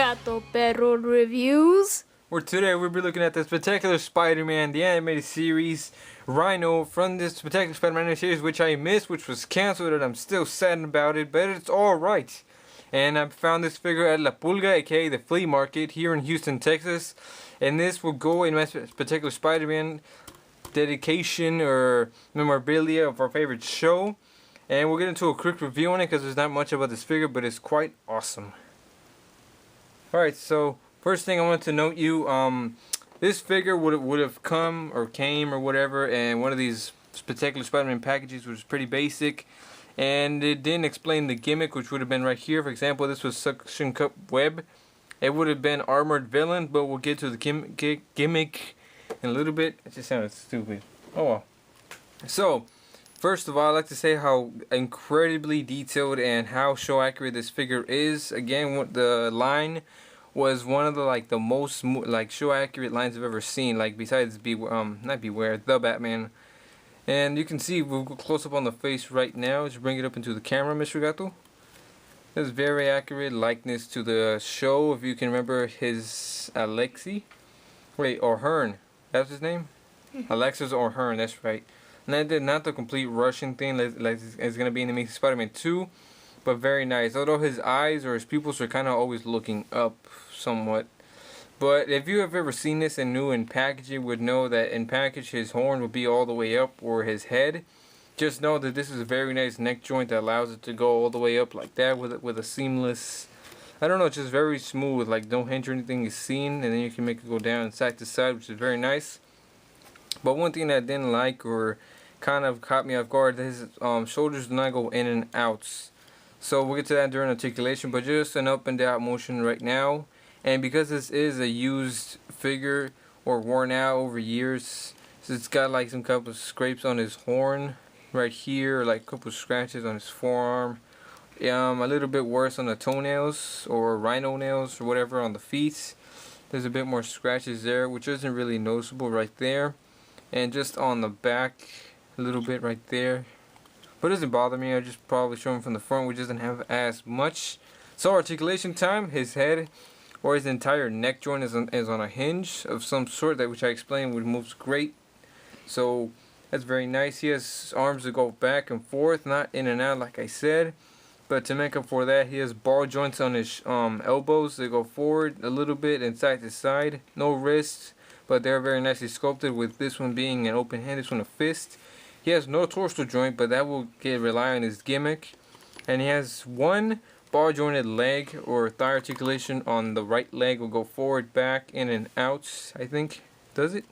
Gato Perro Reviews. Where today we'll be looking at the Spectacular Spider-Man, the animated series, Rhino, from this Spectacular Spider-Man series, which I missed, which was canceled, and I'm still sad about it, but it's alright. And I found this figure at La Pulga, aka the flea market, here in Houston, Texas. And this will go in my Spectacular Spider-Man dedication or memorabilia of our favorite show. And we'll get into a quick review on it because there's not much about this figure, but it's quite awesome. Alright, so first thing I want to note you, this figure would have come or came or whatever in one of these Spectacular Spider-Man packages, which was pretty basic. And it didn't explain the gimmick, which would have been right here. For example, this was Suction Cup Web. It would have been Armored Villain, but we'll get to the gimmick in a little bit. It just sounded stupid. Oh well. So, first of all, I'd like to say how incredibly detailed and how show accurate this figure is. Again, what the line was one of the most show accurate lines I've ever seen. Like besides not Beware, the Batman. And you can see we'll go close up on the face right now. Just bring it up into the camera, Mr. Gato. There's very accurate likeness to the show. If you can remember his O'Hearn. That's his name. Alexis O'Hearn. That's right. Not the complete Russian thing like it's gonna be in the Amazing Spider-Man 2, but very nice. Although his eyes or his pupils are kind of always looking up somewhat. But if you have ever seen this and knew in packaging, would know that in package his horn would be all the way up, or his head. Just know that this is a very nice neck joint that allows it to go all the way up like that with a seamless, I don't know, just very smooth, like no hinge or anything is seen, and then you can make it go down side to side, which is very nice. But one thing that I didn't like or kind of caught me off guard, his shoulders do not go in and out. So we'll get to that during articulation, but just an up and down motion right now. And because this is a used figure or worn out over years, so it's got like some couple of scrapes on his horn right here, like a couple of scratches on his forearm. A little bit worse on the toenails or rhino nails or whatever on the feet. There's a bit more scratches there, which isn't really noticeable right there. And just on the back, a little bit right there. But it doesn't bother me. I just probably show him from the front, which doesn't have as much. So articulation time, his head or his entire neck joint is on a hinge of some sort, which I explained would moves great. So that's very nice. He has arms that go back and forth, not in and out like I said. But to make up for that, he has ball joints on his elbows that go forward a little bit and side to side. No wrists, but they're very nicely sculpted, with this one being an open hand, this one a fist. He has no torso joint, but that will rely on his gimmick. And he has one ball jointed leg or thigh articulation on the right leg, will go forward, back, in and out, I think. Does it?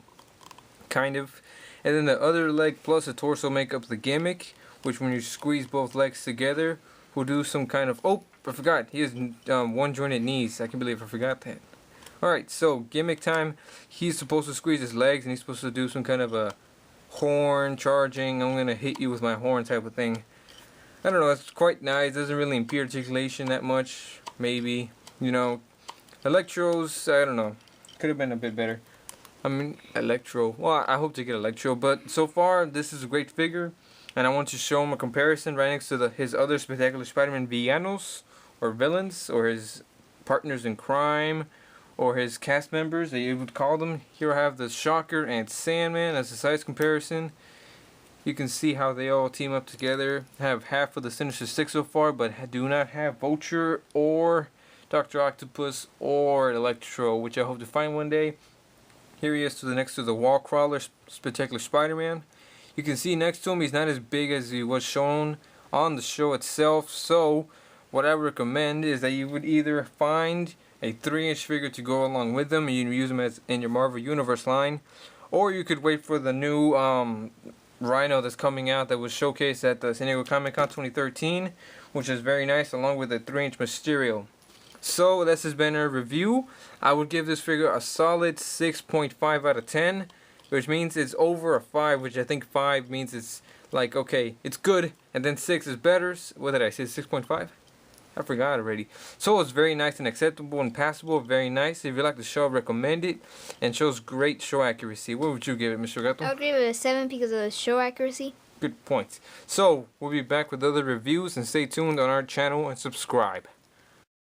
Kind of. And then the other leg plus the torso make up the gimmick, which when you squeeze both legs together will do some kind of, oh, I forgot, he has one jointed knees. I can't believe I forgot that. Alright, so gimmick time. He's supposed to squeeze his legs and he's supposed to do some kind of a horn charging, I'm gonna hit you with my horn type of thing. I don't know, it's quite nice. Doesn't really impede articulation that much. Maybe, you know, Electros, I don't know, could have been a bit better. I mean, Electro, well, I hope to get Electro, but so far this is a great figure, and I want to show him a comparison right next to his other Spectacular Spider-Man villanos or villains, or his partners in crime, or his cast members that you would call them. Here I have the Shocker and Sandman as a size comparison. You can see how they all team up together. Have half of the Sinister Six so far, but do not have Vulture or Dr. Octopus or Electro, which I hope to find one day. Here he is next to the wall crawler Spectacular Spider-Man. You can see next to him he's not as big as he was shown on the show itself. So what I would recommend is that you would either find a 3-inch figure to go along with them, and you can use them as in your Marvel Universe line, or you could wait for the new Rhino that's coming out that was showcased at the San Diego Comic-Con 2013, which is very nice, along with the 3-inch Mysterio. So this has been a review. I would give this figure a solid 6.5 out of 10, which means it's over a 5, which I think 5 means it's like, okay, it's good, and then 6 is better. What did I say, 6.5? I forgot already. So it's very nice and acceptable and passable. Very nice. If you like the show, recommend it. And shows great show accuracy. What would you give it, Mr. Gato? I would give it a 7 because of the show accuracy. Good points. So we'll be back with other reviews, and stay tuned on our channel and subscribe.